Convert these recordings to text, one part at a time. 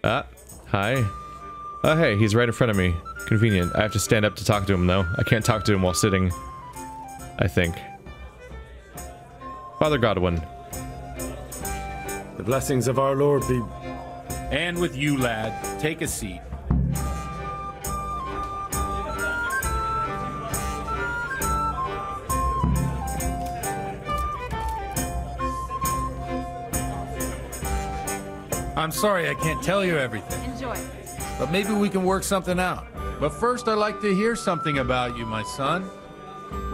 Ah, hi. Oh, hey, he's right in front of me. Convenient. I have to stand up to talk to him, though. I can't talk to him while sitting. I think. Father Godwin. The blessings of our Lord be... And with you, lad. Take a seat. I'm sorry I can't tell you everything. Enjoy. But maybe we can work something out. But first I'd like to hear something about you, my son.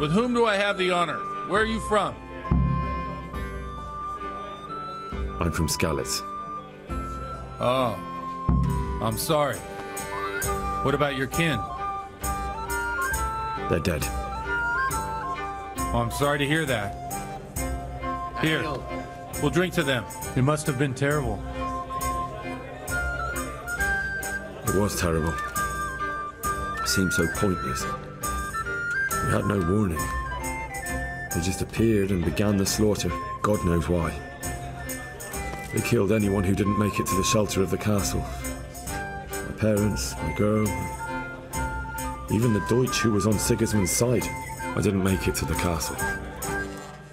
With whom do I have the honor? Where are you from? I'm from Skalitz. Oh. I'm sorry. What about your kin? They're dead. Oh, I'm sorry to hear that. Here. We'll drink to them. It must have been terrible. It was terrible. It seemed so pointless. We had no warning. They just appeared and began the slaughter. God knows why. They killed anyone who didn't make it to the shelter of the castle. My parents, my girl, even the Deutsch who was on Sigismund's side. I didn't make it to the castle.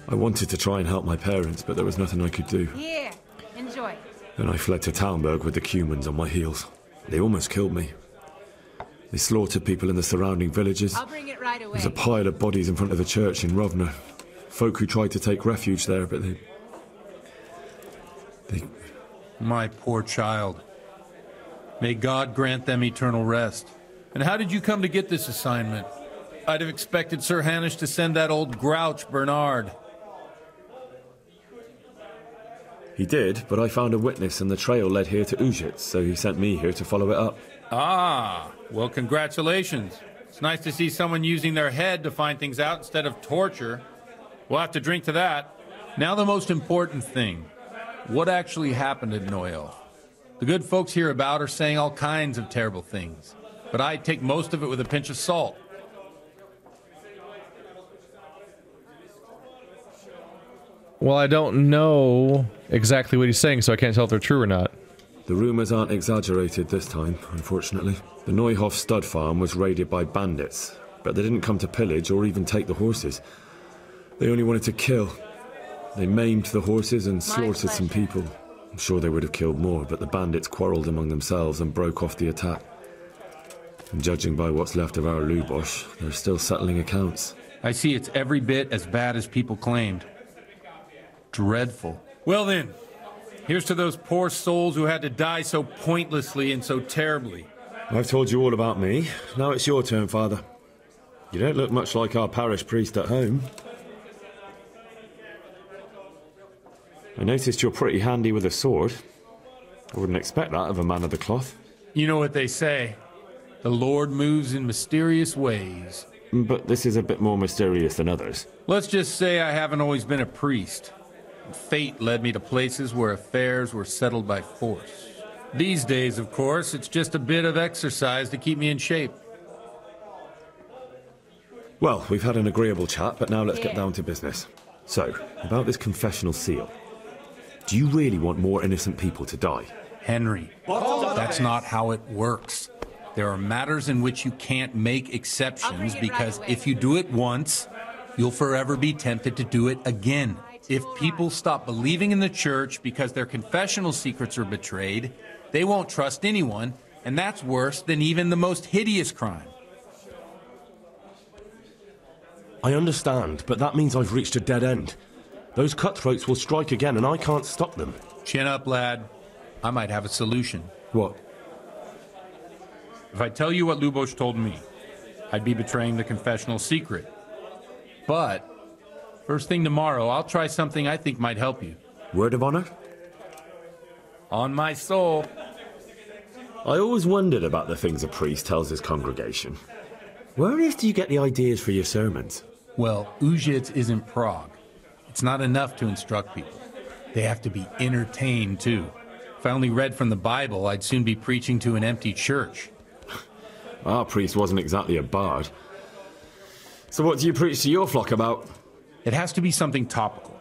I wanted to try and help my parents, but there was nothing I could do. Here, enjoy. Then I fled to Talmberg with the Cumans on my heels. They almost killed me. They slaughtered people in the surrounding villages. I'll bring it right away. There's a pile of bodies in front of the church in Rovna. Folk who tried to take refuge there, but they... My poor child. May God grant them eternal rest. And how did you come to get this assignment? I'd have expected Sir Hanish to send that old grouch, Bernard. He did, but I found a witness and the trail led here to Ujits, so he sent me here to follow it up. Ah, well, congratulations. It's nice to see someone using their head to find things out instead of torture. We'll have to drink to that. Now the most important thing. What actually happened at Noel? The good folks hereabout are saying all kinds of terrible things, but I take most of it with a pinch of salt. Well, I don't know exactly what he's saying, so I can't tell if they're true or not. The rumours aren't exaggerated this time, unfortunately. The Neuhof stud farm was raided by bandits, but they didn't come to pillage or even take the horses. They only wanted to kill. They maimed the horses and slaughtered some people. I'm sure they would have killed more, but the bandits quarrelled among themselves and broke off the attack. And judging by what's left of our Lubosh, they're still settling accounts. I see it's every bit as bad as people claimed. Dreadful. Well then, here's to those poor souls who had to die so pointlessly and so terribly. I've told you all about me. Now it's your turn, Father. You don't look much like our parish priest at home. I noticed you're pretty handy with a sword. I wouldn't expect that of a man of the cloth. You know what they say. The Lord moves in mysterious ways. But this is a bit more mysterious than others. Let's just say I haven't always been a priest. Fate led me to places where affairs were settled by force. These days, of course, it's just a bit of exercise to keep me in shape. Well, we've had an agreeable chat, but now let's get down to business. So, about this confessional seal. Do you really want more innocent people to die? Henry, that's not how it works. There are matters in which you can't make exceptions because if you do it once, you'll forever be tempted to do it again. If people stop believing in the church because their confessional secrets are betrayed, they won't trust anyone, and that's worse than even the most hideous crime. I understand, but that means I've reached a dead end. Those cutthroats will strike again, and I can't stop them. Chin up, lad. I might have a solution. What? If I tell you what Lubosh told me, I'd be betraying the confessional secret. But first thing tomorrow, I'll try something I think might help you. Word of honor? On my soul. I always wondered about the things a priest tells his congregation. Where on earth do you get the ideas for your sermons? Well, Ujits isn't Prague. It's not enough to instruct people. They have to be entertained, too. If I only read from the Bible, I'd soon be preaching to an empty church. Our priest wasn't exactly a bard. So what do you preach to your flock about? It has to be something topical.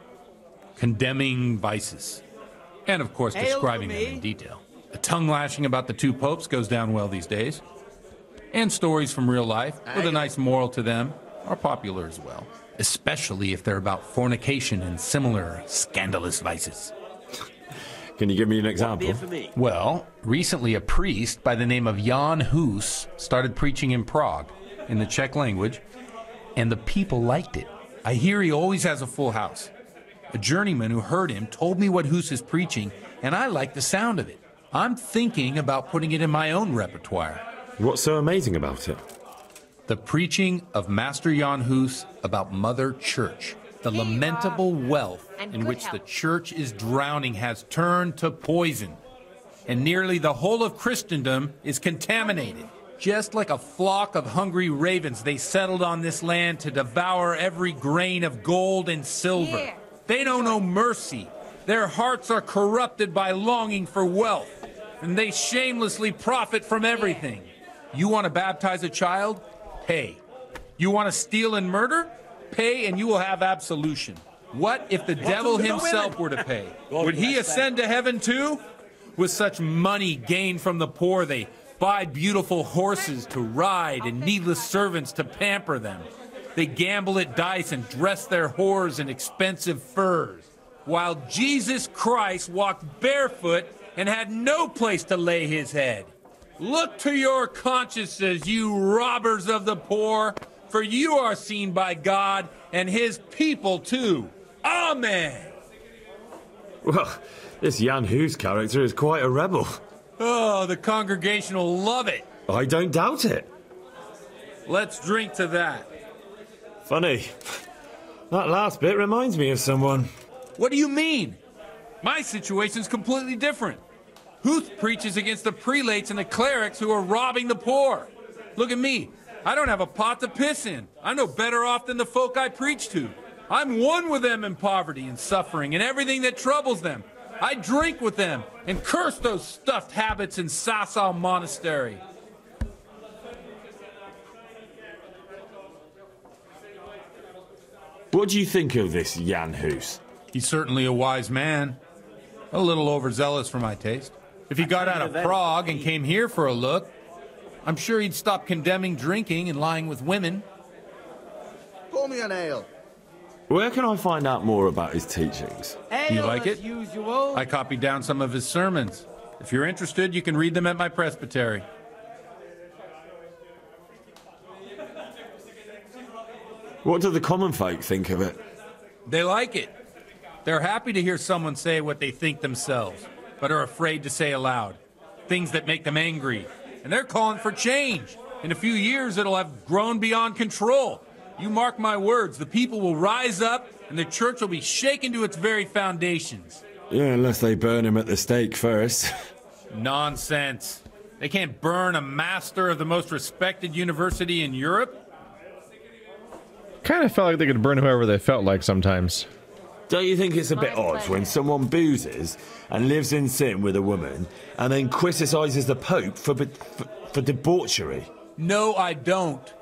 Condemning vices. And, of course, describing them in detail. A Tongue-lashing about the two popes goes down well these days. And stories from real life, with a nice moral to them, are popular as well. Especially if they're about fornication and similar scandalous vices. Can you give me an example? Well, recently a priest by the name of Jan Hus started preaching in Prague, in the Czech language, and the people liked it. I hear he always has a full house. A journeyman who heard him told me what Hus is preaching, and I like the sound of it. I'm thinking about putting it in my own repertoire. What's so amazing about it? The preaching of Master Jan Hus about Mother Church. The lamentable wealth in which the church is drowning has turned to poison. And nearly the whole of Christendom is contaminated. Just like a flock of hungry ravens, they settled on this land to devour every grain of gold and silver. They don't know mercy. Their hearts are corrupted by longing for wealth, and they shamelessly profit from everything. You want to baptize a child? Pay. You want to steal and murder? Pay and you will have absolution. What if the devil himself were to pay? Would he ascend to heaven too? With such money gained from the poor, they buy beautiful horses to ride and needless servants to pamper them. They gamble at dice and dress their whores in expensive furs, while Jesus Christ walked barefoot and had no place to lay his head. Look to your consciences, you robbers of the poor, for you are seen by God and his people too. Amen. Well, this Jan Hus character is quite a rebel. Oh, the congregation will love it. I don't doubt it. Let's drink to that. Funny. That last bit reminds me of someone. What do you mean? My situation's completely different. Huth preaches against the prelates and the clerics who are robbing the poor. Look at me. I don't have a pot to piss in. I'm no better off than the folk I preach to. I'm one with them in poverty and suffering and everything that troubles them. I drink with them and curse those stuffed habits in Sasau Monastery. What do you think of this Jan Hus? He's certainly a wise man. A little overzealous for my taste. If he got out of Prague and came here for a look, I'm sure he'd stop condemning drinking and lying with women. Pour me an ale. Where can I find out more about his teachings? You like it? I copied down some of his sermons. If you're interested, you can read them at my presbytery. What do the common folk think of it? They like it. They're happy to hear someone say what they think themselves, but are afraid to say aloud. Things that make them angry. And they're calling for change. In a few years, it'll have grown beyond control. You mark my words, the people will rise up, and the church will be shaken to its very foundations. Yeah, unless they burn him at the stake first. Nonsense. They can't burn a master of the most respected university in Europe. Kind of felt like they could burn whoever they felt like sometimes. Don't you think it's a bit odd when someone boozes and lives in sin with a woman and then criticises the Pope for debauchery? No, I don't.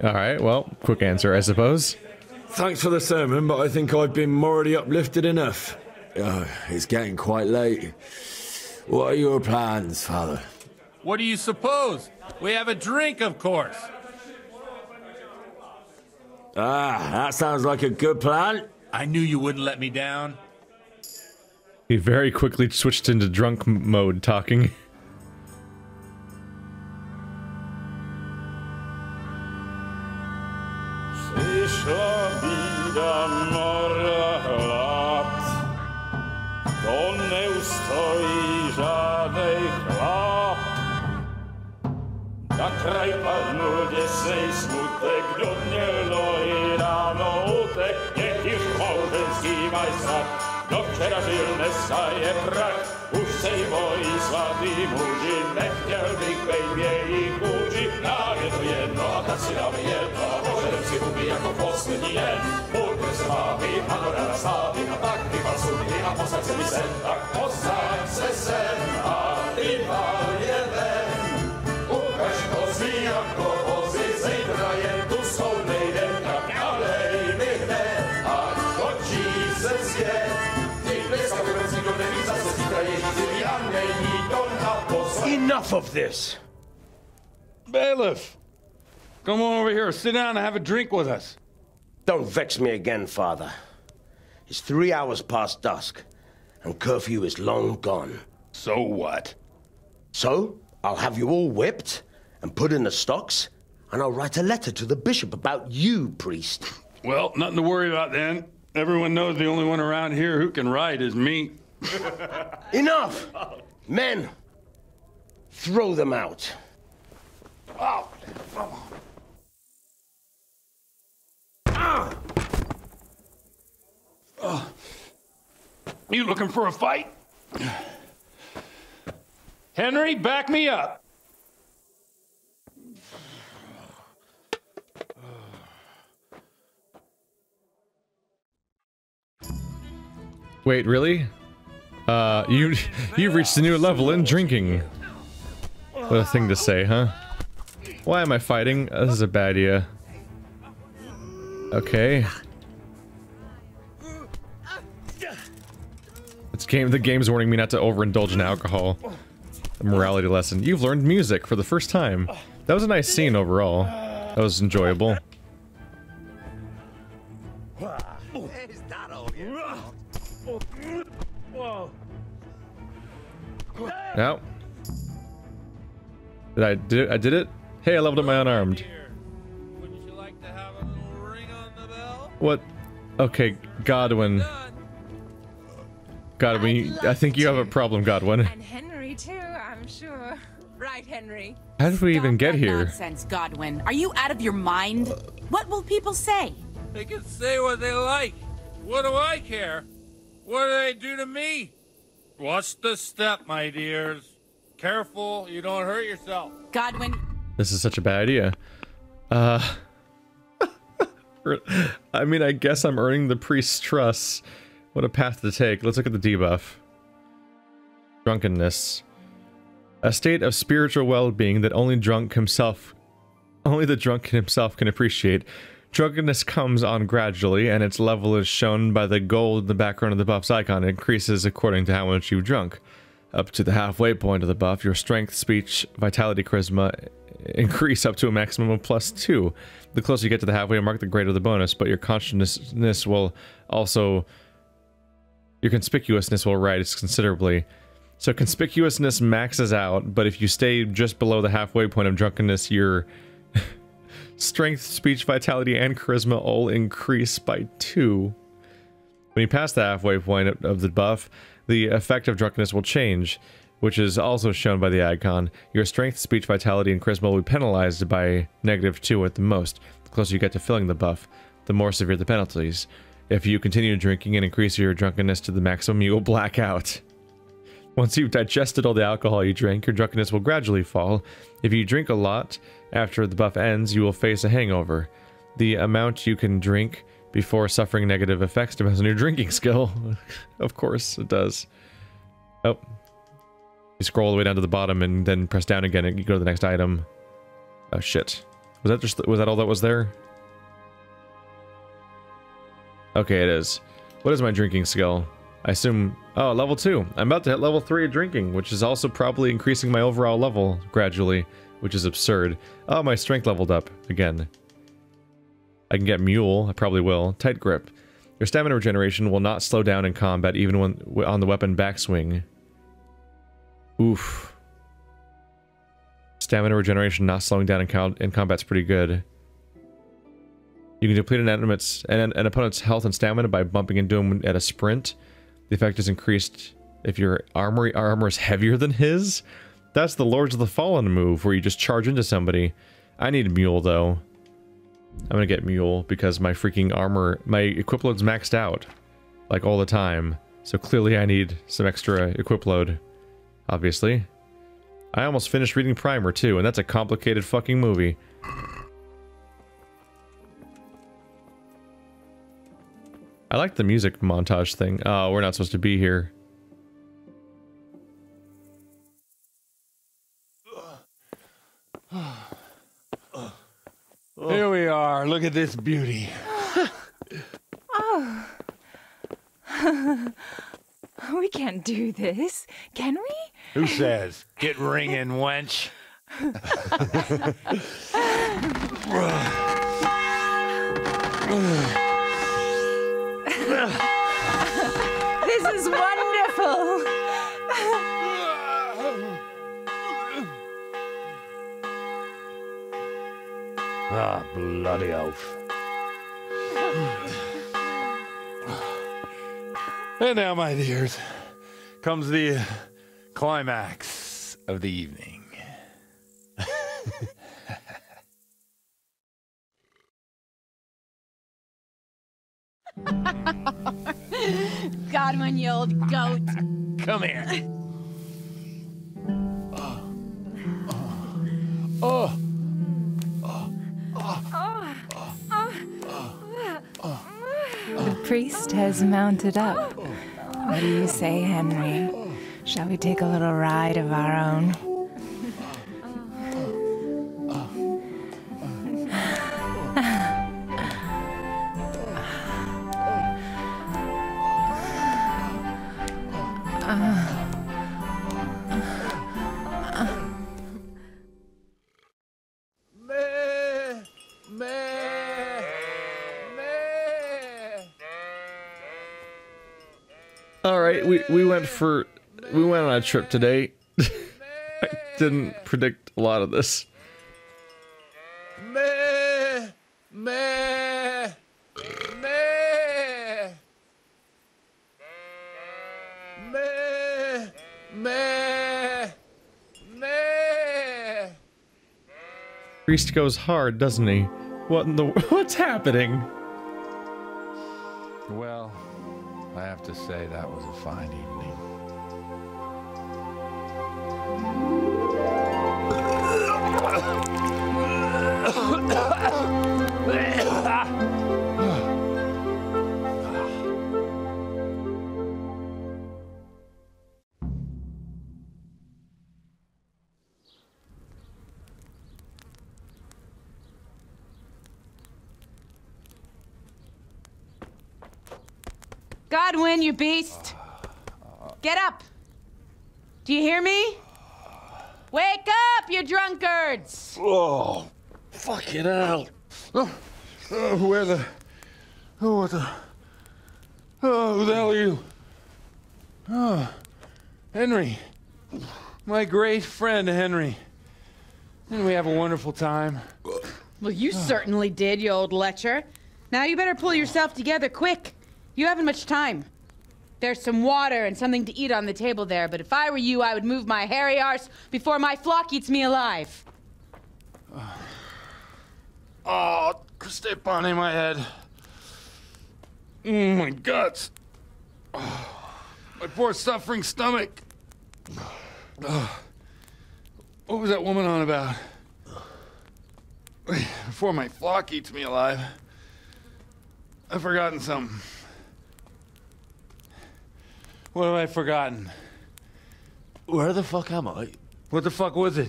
Alright, well, quick answer, I suppose. Thanks for the sermon, but I think I've been morally uplifted enough. It's getting quite late. What are your plans, Father? What do you suppose? We have a drink, of course. Ah, that sounds like a good plan. I knew you wouldn't let me down. He very quickly switched into drunk mode, talking. Na kraj padnul desej smutek, do mě loj ráno utek, nech již mouženský majstat, do včera žil, dneska je prach, už sej bojí svatý muži, nechtěl bych bejt v jejich kůži, nám je to jedno a tak si dáme jedno, a požerem si huby jako poslední den, půjďme se mámy, ano ráda slávy, a tak vypal sudy a posaď se mi sem, tak posaď se sem a vypal je ven. Ukaž kozy jako vozy, zítra je tu soudnej den, tak nalej mi hned, ať točí se svět, ty bliska Enough of this! Bailiff! Come on over here, sit down and have a drink with us. Don't vex me again, Father. It's 3 hours past dusk, and curfew is long gone. So what? So, I'll have you all whipped and put in the stocks, and I'll write a letter to the bishop about you, priest. Well, nothing to worry about then. Everyone knows the only one around here who can write is me. Enough! Men, throw them out. Oh. You looking for a fight? Henry, back me up. Wait, really? You've reached a new level in drinking. What a thing to say, huh? Why am I fighting? This is a bad idea. Okay. The game's warning me not to overindulge in alcohol. A morality lesson. You've learned music for the first time. That was a nice scene overall. That was enjoyable. No. I did it? Hey, I leveled up my unarmed. Wouldn't you like to have a little ring on the bell? What? Okay, Godwin. Godwin, I think you have a problem, Godwin. And Henry too, I'm sure. Right, Henry? How did we even get here? Nonsense, Godwin. Are you out of your mind? What will people say? They can say what they like. What do I care? What do they do to me? Watch the step, my dears. Careful, you don't hurt yourself. Godwin. This is such a bad idea. I mean, I guess I'm earning the priest's trust. What a path to take. Let's look at the debuff. Drunkenness. A state of spiritual well-being that only the drunk himself can appreciate. Drunkenness comes on gradually, and its level is shown by the gold in the background of the buff's icon. It increases according to how much you've drunk. Up to the halfway point of the buff, your strength, speech, vitality, charisma increase up to a maximum of +2. The closer you get to the halfway mark, the greater the bonus, but your consciousness will also... Your conspicuousness will rise considerably. So conspicuousness maxes out, but if you stay just below the halfway point of drunkenness, your strength, speech, vitality, and charisma all increase by 2. When you pass the halfway point of the buff, the effect of drunkenness will change, which is also shown by the icon. Your strength, speech, vitality, and charisma will be penalized by -2 at the most. The closer you get to filling the buff, the more severe the penalties. If you continue drinking and increase your drunkenness to the maximum, you will black out. Once you've digested all the alcohol you drank, your drunkenness will gradually fall. If you drink a lot after the buff ends, you will face a hangover. The amount you can drink before suffering negative effects depends on your drinking skill. Of course it does. Oh. You scroll all the way down to the bottom and then press down again and you go to the next item. Oh shit. Was that all that was there? Okay, it is. What is my drinking skill? I assume... Oh, level 2. I'm about to hit level 3 of drinking, which is also probably increasing my overall level gradually, which is absurd. Oh, my strength leveled up again. I can get Mule. I probably will. Tight grip. Your stamina regeneration will not slow down in combat, even when on the weapon backswing. Oof. Stamina regeneration not slowing down in combat's pretty good. You can deplete an opponent's health and stamina by bumping into him at a sprint. The effect is increased if your armor is heavier than his. That's the Lords of the Fallen move, where you just charge into somebody. I need Mule, though. I'm gonna get Mule, because my freaking armor... My equip load's maxed out. Like, all the time. So clearly I need some extra equip load. Obviously. I almost finished reading Primer, too, and that's a complicated fucking movie. I like the music montage thing. Oh, we're not supposed to be here. Here we are. Look at this beauty. Oh. We can't do this, can we? Who says? Get ringing, wench. This is wonderful. Ah, bloody oath. And now, my dears, comes the climax of the evening. Godwin, you old goat. Come here. Oh. The priest has mounted up. What do you say, Henry? Shall we take a little ride of our own? All right, we went on a trip today. I didn't predict a lot of this. Priest goes hard, doesn't he? What's happening? Well, I have to say that was a fine evening. Godwin, you beast! Get up! Do you hear me? Wake up, you drunkards! Oh, fucking hell. Who the hell are you? Oh, Henry. My great friend, Henry. Didn't we have a wonderful time? Well, you certainly did, you old lecher. Now you better pull yourself together quick. You haven't much time. There's some water and something to eat on the table there, but if I were you, I would move my hairy arse before my flock eats me alive. Oh, step on in my head. My guts. Oh, my poor suffering stomach. What was that woman on about? Before my flock eats me alive. I've forgotten something. What have I forgotten? Where the fuck am I? What the fuck was it?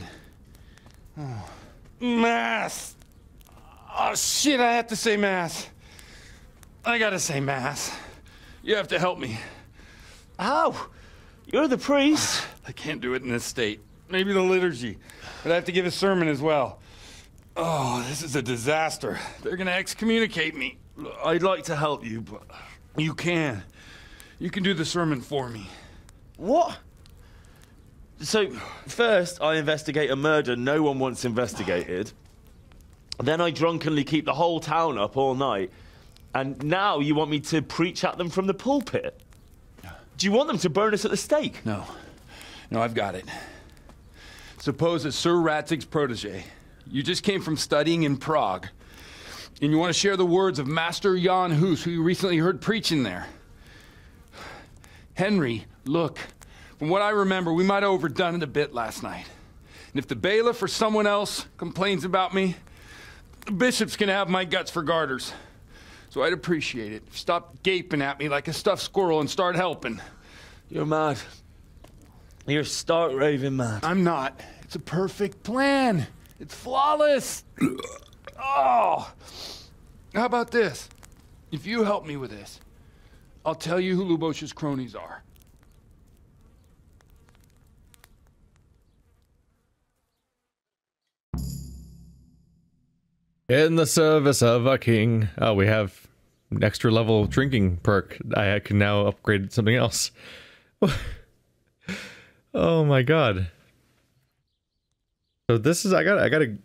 Oh. Mass! Oh shit, I have to say mass. I gotta say mass. You have to help me. How? You're the priest. I can't do it in this state. Maybe the liturgy. But I have to give a sermon as well. Oh, this is a disaster. They're gonna excommunicate me. I'd like to help you, but... You can. You can do the sermon for me. What? So, first I investigate a murder no one wants investigated. Then I drunkenly keep the whole town up all night. And now you want me to preach at them from the pulpit? Do you want them to burn us at the stake? No. No, I've got it. Suppose that Sir Ratzig's protege. You just came from studying in Prague. And you want to share the words of Master Jan Hus, who you recently heard preaching there. Henry, look, from what I remember, we might have overdone it a bit last night. And if the bailiff or someone else complains about me, the bishop's gonna have my guts for garters. So I'd appreciate it. Stop gaping at me like a stuffed squirrel and start helping. You're mad. You're stark raving mad. I'm not. It's a perfect plan. It's flawless. Oh! How about this? If you help me with this, I'll tell you who Lubosh's cronies are. In the service of a king. Oh, we have an extra level drinking perk. I can now upgrade something else. Oh my god. So this is, I gotta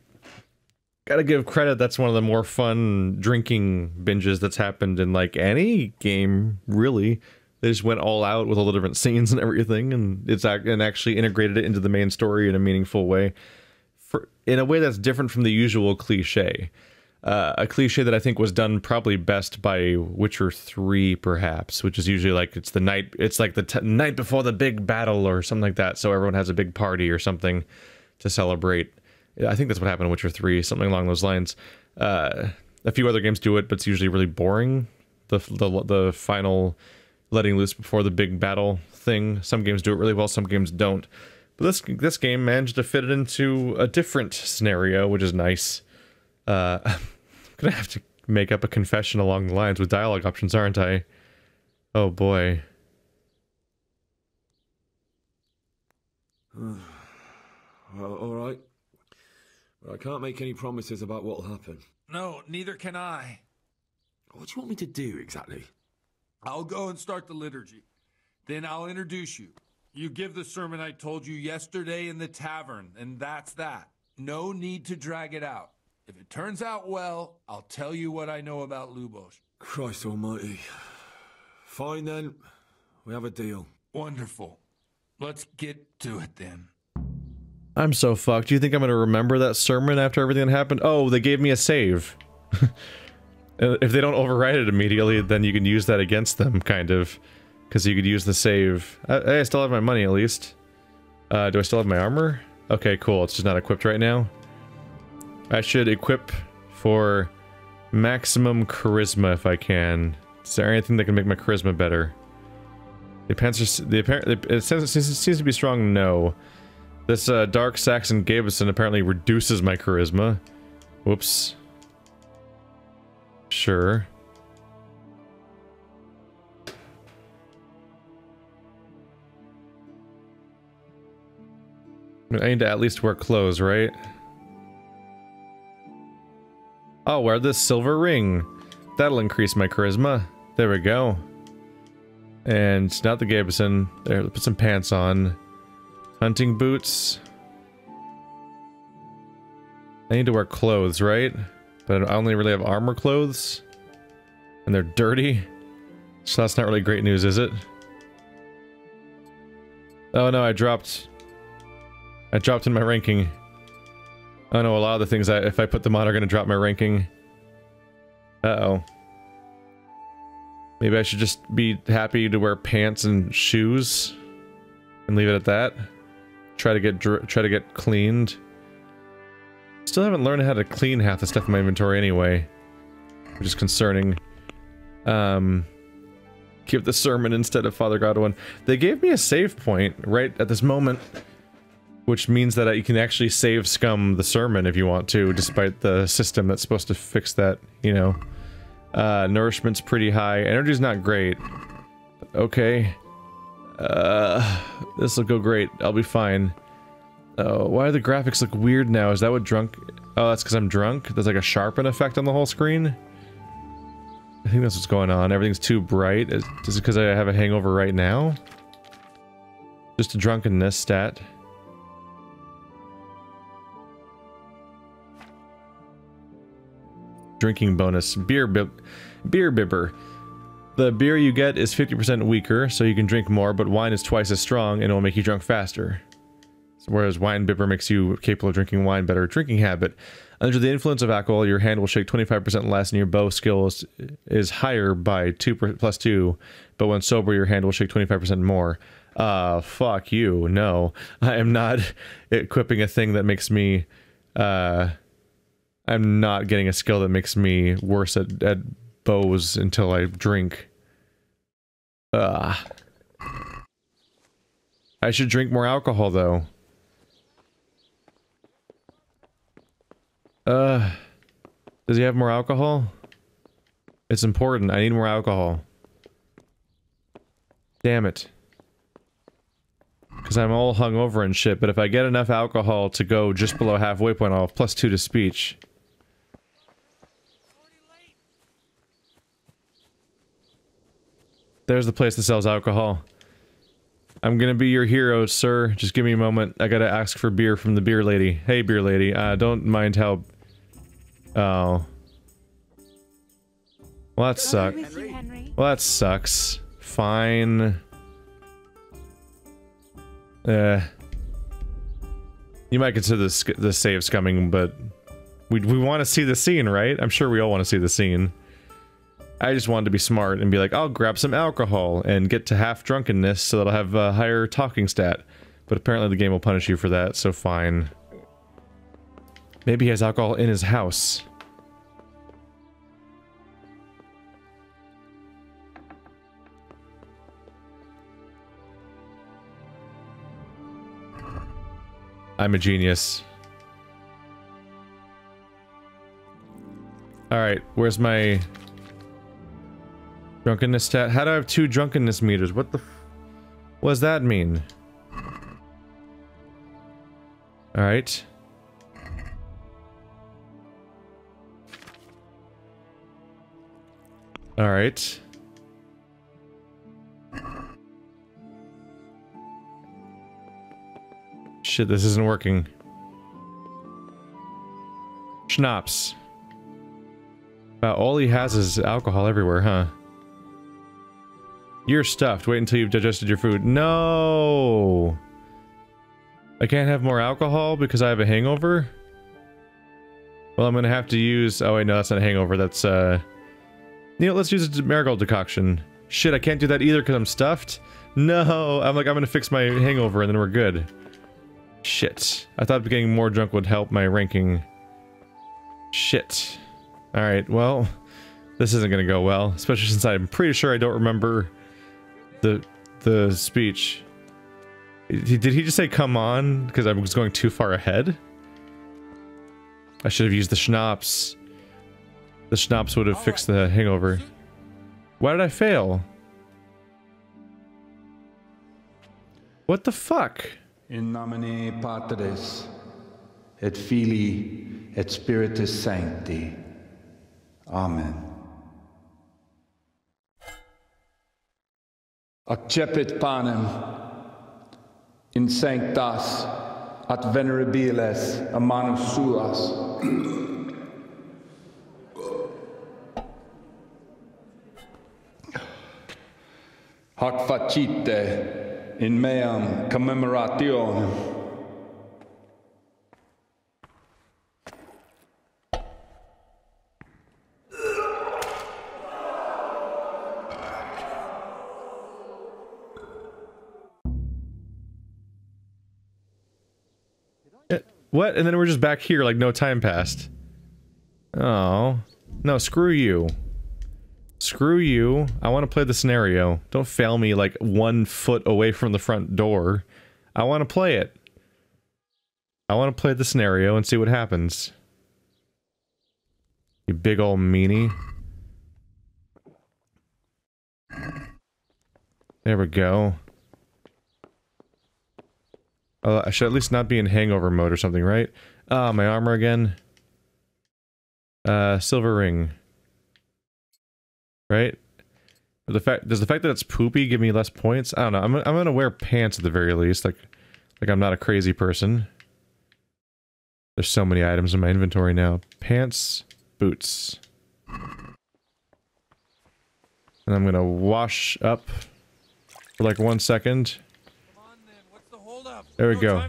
give credit, that's one of the more fun drinking binges that's happened in like any game, really. They just went all out with all the different scenes and everything, and actually integrated it into the main story in a meaningful way. In a way that's different from the usual cliche. A cliche that I think was done probably best by Witcher 3, perhaps, which is usually like it's like the night before the big battle or something like that, so everyone has a big party or something to celebrate. I think that's what happened in Witcher 3, something along those lines. A few other games do it, but it's usually really boring. The final letting loose before the big battle thing. Some games do it really well, some games don't. But this game managed to fit it into a different scenario, which is nice. I'm gonna have to make up a confession along the lines with dialogue options, aren't I? Oh boy. Well, alright. But I can't make any promises about what'll happen. No, neither can I. What do you want me to do, exactly? I'll go and start the liturgy. Then I'll introduce you. You give the sermon I told you yesterday in the tavern, and that's that. No need to drag it out. If it turns out well, I'll tell you what I know about Lubos. Christ almighty. Fine then. We have a deal. Wonderful. Let's get to it then. I'm so fucked. Do you think I'm gonna remember that sermon after everything that happened? Oh, they gave me a save. If they don't overwrite it immediately, then you can use that against them, kind of. Because you could use the save. Hey, I still have my money, at least. Do I still have my armor? Okay, cool. It's just not equipped right now. I should equip for maximum charisma if I can. Is there anything that can make my charisma better? It seems to be strong, no. This Dark Saxon Gabison apparently reduces my charisma. Whoops. Sure. I need to at least wear clothes, right? I'll wear this silver ring. That'll increase my charisma. There we go. And not the Gabison. There, put some pants on. Hunting boots. I need to wear clothes, right? But I only really have armor clothes. And they're dirty. So that's not really great news, is it? Oh no, I dropped in my ranking. Oh no, a lot of the things if I put them on are gonna drop my ranking. Uh-oh. Maybe I should just be happy to wear pants and shoes and leave it at that. Try to get cleaned. Still haven't learned how to clean half the stuff in my inventory anyway, which is concerning. Give the sermon instead of Father Godwin. They gave me a save point right at this moment, which means that you can actually save scum the sermon if you want to, despite the system that's supposed to fix that, you know. Nourishment's pretty high. Energy's not great. Okay. This'll go great. I'll be fine. Oh, why do the graphics look weird now? Is that what drunk... Oh, that's because I'm drunk? There's like a sharpen effect on the whole screen? I think that's what's going on. Everything's too bright. Is it because I have a hangover right now? Just a drunkenness stat. Drinking bonus. Beer bibber. The beer you get is 50% weaker, so you can drink more, but wine is twice as strong and it will make you drunk faster. Whereas wine bibber makes you capable of drinking wine better. Drinking habit. Under the influence of alcohol, your hand will shake 25% less and your bow skill is higher by plus 2, but when sober, your hand will shake 25% more. Fuck you. No. I am not equipping a thing that makes me, I'm not getting a skill that makes me worse at bows until I drink. I should drink more alcohol, though. Does he have more alcohol? It's important. I need more alcohol. Damn it. Because I'm all hungover and shit, but if I get enough alcohol to go just below halfway point, I'll have plus 2 to speech. There's the place that sells alcohol. I'm gonna be your hero, sir. Just give me a moment. I gotta ask for beer from the beer lady. Hey, beer lady. Don't mind how... Oh. Well, that sucks. Well, that sucks. Fine. You might consider the save scumming, but... We want to see the scene, right? I'm sure we all want to see the scene. I just wanted to be smart and be like, I'll grab some alcohol and get to half drunkenness so that I'll have a higher talking stat. But apparently the game will punish you for that, so fine. Maybe he has alcohol in his house. I'm a genius. Alright, where's my... drunkenness stat? How do I have 2 drunkenness meters? What the what does that mean? Alright. Alright. Shit, this isn't working. Schnapps. Wow, all he has is alcohol everywhere, huh? You're stuffed. Wait until you've digested your food. No! I can't have more alcohol because I have a hangover? Well, I'm gonna have to use... Oh wait, no, that's not a hangover. That's, You know, let's use a marigold decoction. Shit, I can't do that either because I'm stuffed? No! I'm gonna fix my hangover and then we're good. Shit. I thought getting more drunk would help my ranking. Shit. Alright, well... This isn't gonna go well. Especially since I'm pretty sure I don't remember... the speech. Did he just say come on? Because I was going too far ahead? I should have used the schnapps. The schnapps would have fixed the hangover. Why did I fail? What the fuck? In nomine Patris, et Filii, et Spiritus Sancti. Amen. Accepit panem in sanctas at venerabiles a manus suas. Hac facite in meam commemorationem. What? And then we're just back here like no time passed. Oh. No, screw you. Screw you. I want to play the scenario. Don't fail me like 1 foot away from the front door. I want to play it. I want to play the scenario and see what happens. You big ol' meanie. There we go. I should at least not be in hangover mode or something, right? Ah, my armor again. Silver ring. Right? But does the fact that it's poopy give me less points? I don't know. I'm gonna wear pants at the very least, like I'm not a crazy person. There's so many items in my inventory now. Pants, boots. And I'm gonna wash up for like 1 second. There we go.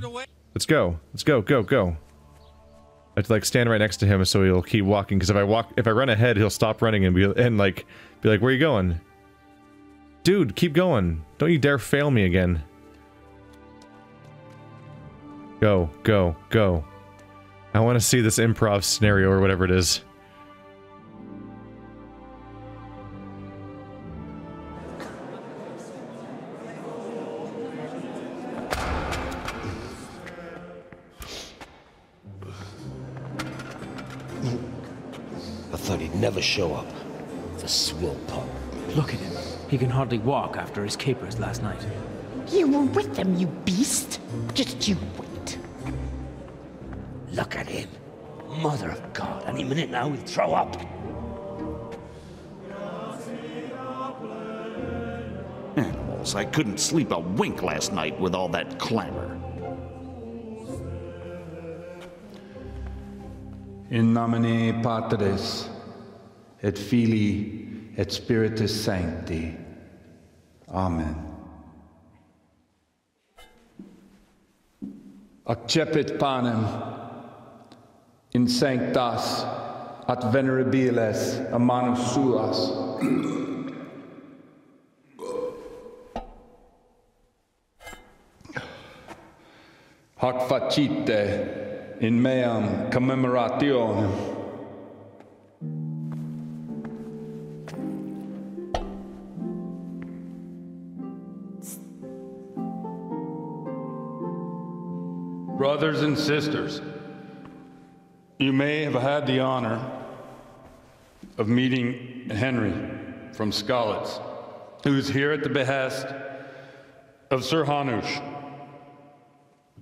Let's go. Let's go. Go. Go. I have to like stand right next to him so he'll keep walking. Because if I run ahead, he'll stop running and be like, where are you going? Dude, keep going. Don't you dare fail me again. Go. Go. Go. I want to see this improv scenario or whatever it is. Never show up. The swill pup. Look at him. He can hardly walk after his capers last night. You were with them, you beast. Just you wait. Look at him. Mother of God. Any minute now he'll throw up. else. I couldn't sleep a wink last night with all that clamor. In nomine Patris, et Filii, et Spiritus Sancti. Amen. Accepit panem in sanctas at venerabiles a manus suas. Hac facite in meam commemorationem. Brothers and sisters, you may have had the honor of meeting Henry from Skalitz, who is here at the behest of Sir Hanush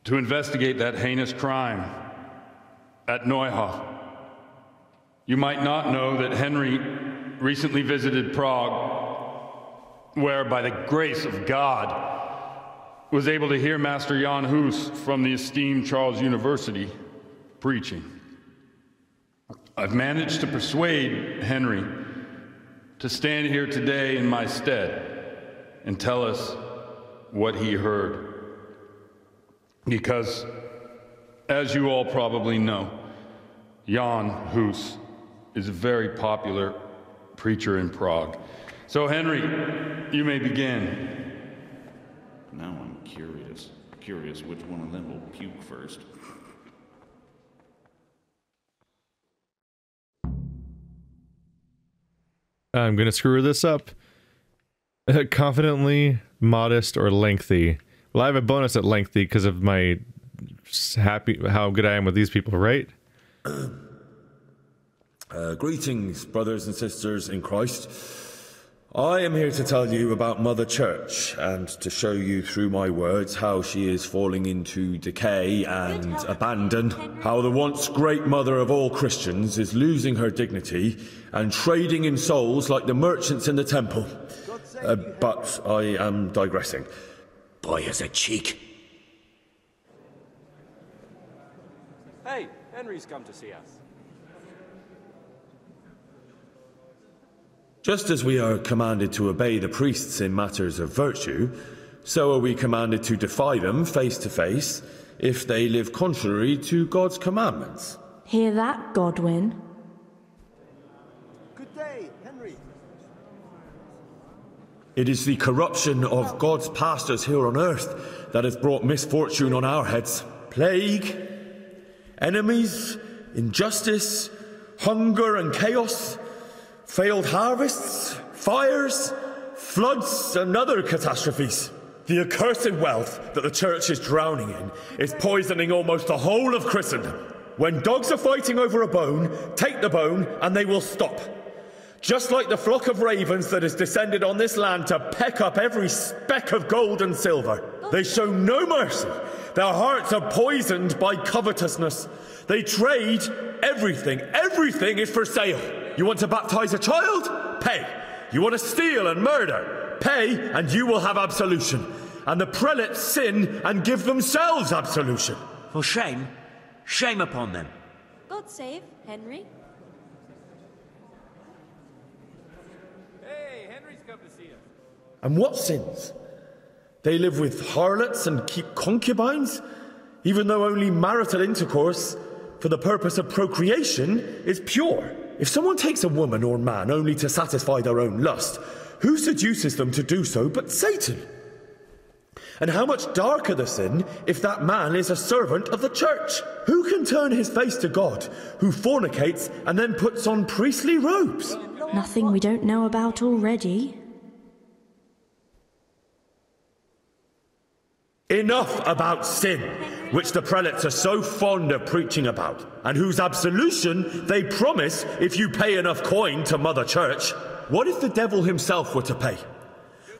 to investigate that heinous crime at Neuhof. You might not know that Henry recently visited Prague, where by the grace of God was able to hear Master Jan Hus from the esteemed Charles University preaching. I've managed to persuade Henry to stand here today in my stead and tell us what he heard. Because, as you all probably know, Jan Hus is a very popular preacher in Prague. So, Henry, you may begin. Now I'm curious which one of them will puke first. I'm going to screw this up. Confidently, modest, or lengthy. Well, I have a bonus at lengthy because of my how good I am with these people, right? Greetings, brothers and sisters in Christ. I am here to tell you about Mother Church and to show you through my words how she is falling into decay and abandon, how the once great mother of all Christians is losing her dignity and trading in souls like the merchants in the temple. But I am digressing. Boy has a cheek. Hey, Henry's come to see us. Just as we are commanded to obey the priests in matters of virtue, so are we commanded to defy them face to face if they live contrary to God's commandments. Hear that, Godwin? Good day, Henry. It is the corruption of God's pastors here on earth that has brought misfortune on our heads. Plague, enemies, injustice, hunger and chaos, failed harvests, fires, floods, and other catastrophes. The accursed wealth that the church is drowning in is poisoning almost the whole of Christendom. When dogs are fighting over a bone, take the bone and they will stop. Just like the flock of ravens that has descended on this land to peck up every speck of gold and silver. They show no mercy. Their hearts are poisoned by covetousness. They trade everything. Everything is for sale. You want to baptize a child? Pay. You want to steal and murder? Pay, and you will have absolution. And the prelates sin and give themselves absolution. For shame. Shame upon them. God save Henry. Hey, Henry's come to see us. And what sins? They live with harlots and keep concubines, even though only marital intercourse for the purpose of procreation is pure. If someone takes a woman or man only to satisfy their own lust, who seduces them to do so but Satan? And how much darker the sin if that man is a servant of the church? Who can turn his face to God, who fornicates and then puts on priestly robes? Nothing we don't know about already. Enough about sin, which the prelates are so fond of preaching about, and whose absolution they promise if you pay enough coin to Mother Church. What if the devil himself were to pay?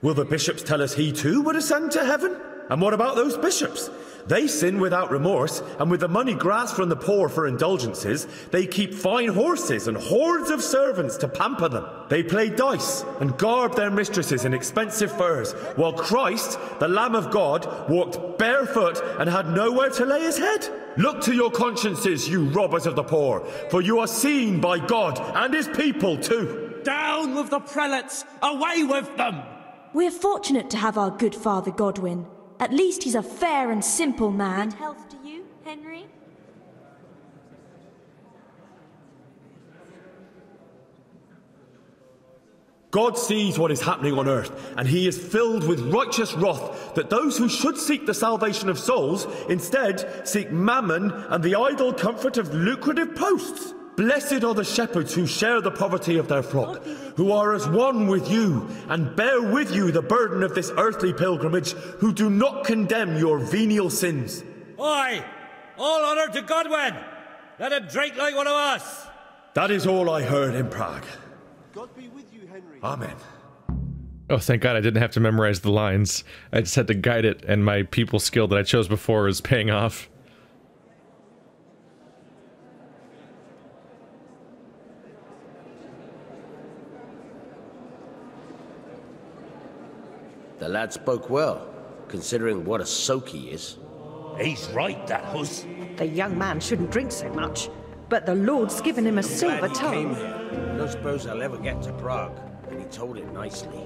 Will the bishops tell us he too would ascend to heaven? And what about those bishops? They sin without remorse, and with the money grasped from the poor for indulgences, they keep fine horses and hordes of servants to pamper them. They play dice and garb their mistresses in expensive furs, while Christ, the Lamb of God, walked barefoot and had nowhere to lay his head. Look to your consciences, you robbers of the poor, for you are seen by God and his people too. Down with the prelates! Away with them! We're fortunate to have our good Father Godwin. At least he's a fair and simple man. Good health to you, Henry. God sees what is happening on earth, and he is filled with righteous wrath that those who should seek the salvation of souls instead seek mammon and the idle comfort of lucrative posts. Blessed are the shepherds who share the poverty of their flock, who are as one with you and bear with you the burden of this earthly pilgrimage, who do not condemn your venial sins. Oi! All honour to Godwin! Let him drink like one of us! That is all I heard in Prague. God be with you, Henry. Amen. Oh, thank God I didn't have to memorize the lines. I just had to guide it, and my people skill that I chose before is paying off. The lad spoke well, considering what a soak he is. He's right, that huss. The young man shouldn't drink so much, but the Lord's given him a silver tongue. I don't suppose I'll ever get to Prague, and he told it nicely.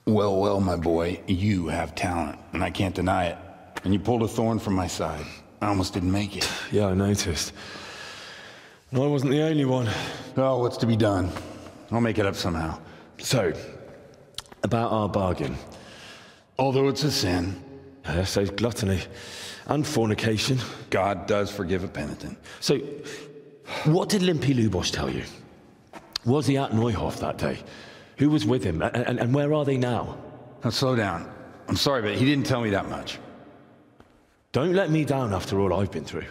Well, well, my boy, you have talent, and I can't deny it. And you pulled a thorn from my side. I almost didn't make it. Yeah, I noticed. And I wasn't the only one. Oh, what's to be done? I'll make it up somehow. So, about our bargain. Although it's a sin. So gluttony and fornication. God does forgive a penitent. So, what did Limpy Lubosh tell you? Was he at Neuhof that day? Who was with him? And where are they now? Now, slow down. I'm sorry, but he didn't tell me that much. Don't let me down after all I've been through.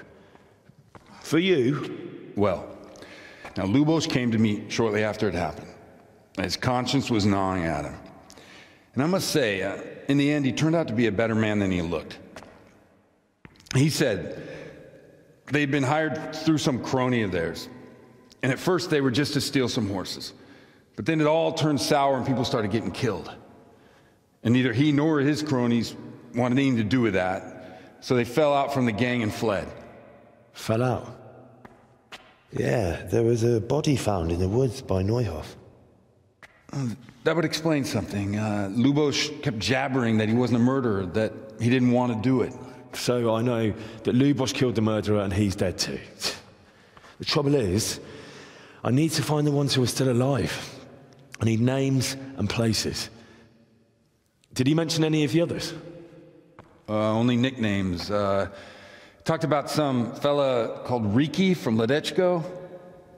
For you? Well, now Lubosh came to me shortly after it happened. His conscience was gnawing at him. And I must say, in the end, he turned out to be a better man than he looked. He said they'd been hired through some crony of theirs. And at first they were just to steal some horses. But then it all turned sour and people started getting killed. And neither he nor his cronies wanted anything to do with that. So they fell out from the gang and fled. Fell out? Yeah, there was a body found in the woods by Neuhof. That would explain something. Lubosh kept jabbering that he wasn't a murderer, that he didn't want to do it. So I know that Lubosh killed the murderer and he's dead too. The trouble is, I need to find the ones who are still alive. I need names and places. Did he mention any of the others? Only nicknames. Talked about some fella called Riki from Ledechko.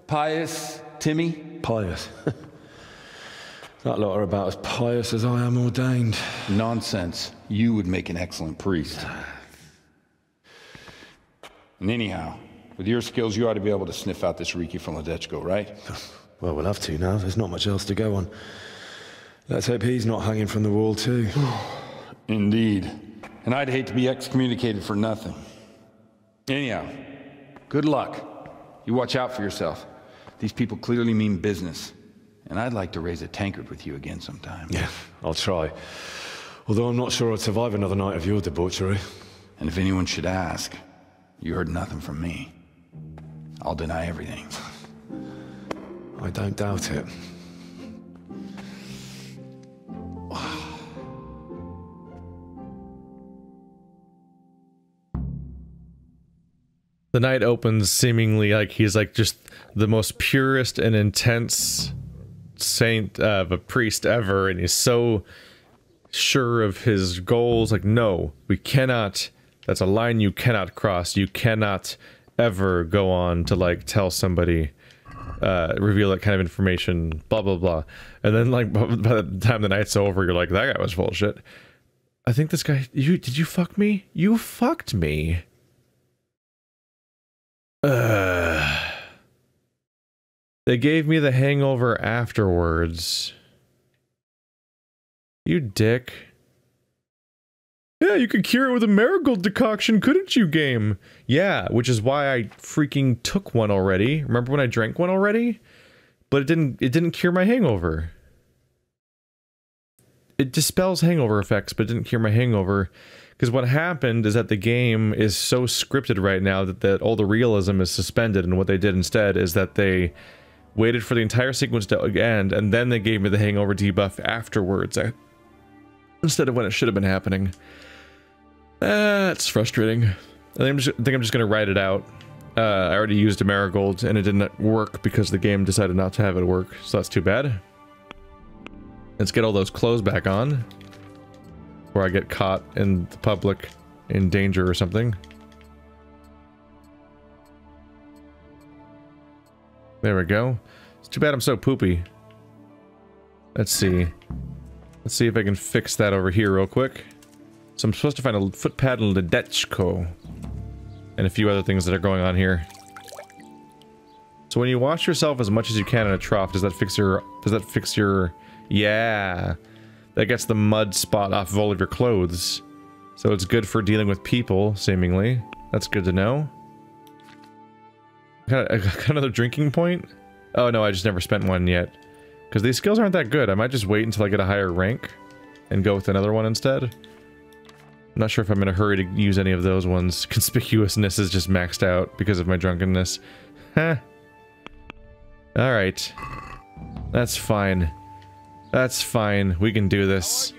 Pius, Timmy. Pius. That lot are about as pious as I am ordained. Nonsense. You would make an excellent priest. And anyhow, with your skills, you ought to be able to sniff out this Riki from Ledechko, right? Well, we'll have to now. There's not much else to go on. Let's hope he's not hanging from the wall, too. Indeed. And I'd hate to be excommunicated for nothing. Anyhow, good luck. You watch out for yourself. These people clearly mean business. And I'd like to raise a tankard with you again sometime. Yeah, I'll try. Although I'm not sure I'd survive another night of your debauchery. And if anyone should ask, you heard nothing from me. I'll deny everything. I don't doubt it. The night opens seemingly like he's like just the most purest and intense saint of a priest ever, and he's so sure of his goals. Like, no, we cannot, that's a line you cannot cross. You cannot ever go on to like tell somebody, reveal that kind of information, blah blah blah. And then like by the time the night's over, you're like, that guy was full of shit. I think this guy, did you fuck me? You fucked me. They gave me the hangover afterwards. You dick. Yeah, you could cure it with a marigold decoction, couldn't you, game? Yeah, which is why I freaking took one already. Remember when I drank one already? But it didn't cure my hangover. It dispels hangover effects, but it didn't cure my hangover. Because what happened is that the game is so scripted right now that all the realism is suspended, and what they did instead is that they waited for the entire sequence to end, and then they gave me the hangover debuff afterwards, instead of when it should have been happening. It's frustrating. I think I'm just gonna write it out. I already used a marigold, and it didn't work because the game decided not to have it work, so that's too bad. Let's get all those clothes back on before I get caught in the public in danger or something. There we go. It's too bad I'm so poopy. Let's see. Let's see if I can fix that over here real quick. So I'm supposed to find a foot pad and ledechko. And a few other things that are going on here. So when you wash yourself as much as you can in a trough, does that fix your... Yeah. That gets the mud spot off of all of your clothes. So it's good for dealing with people, seemingly. That's good to know. I got another drinking point? Oh no, I just never spent one yet. Because these skills aren't that good. I might just wait until I get a higher rank and go with another one instead. I'm not sure if I'm in a hurry to use any of those ones. Conspicuousness is just maxed out because of my drunkenness. Huh. Alright. That's fine. That's fine. We can do this.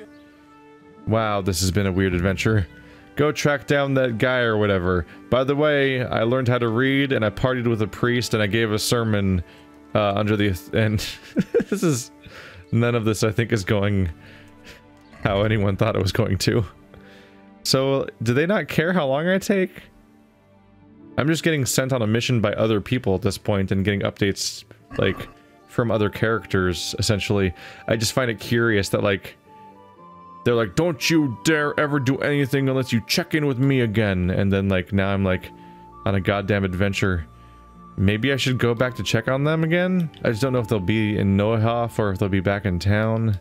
Wow, this has been a weird adventure. Go track down that guy or whatever. By the way, I learned how to read, and I partied with a priest, and I gave a sermon under the... And this is... None of this, I think, is going how anyone thought it was going to. So, do they not care how long I take? I'm just getting sent on a mission by other people at this point, and getting updates, like, from other characters, essentially. I just find it curious that, like... They're like, don't you dare ever do anything unless you check in with me again. And then, like, now I'm, like, on a goddamn adventure. Maybe I should go back to check on them again? I just don't know if they'll be in Neuhof or if they'll be back in town.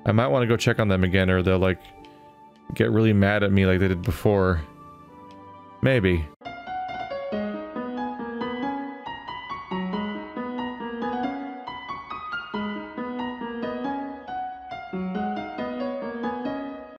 I might want to go check on them again, or they'll, like, get really mad at me like they did before. Maybe.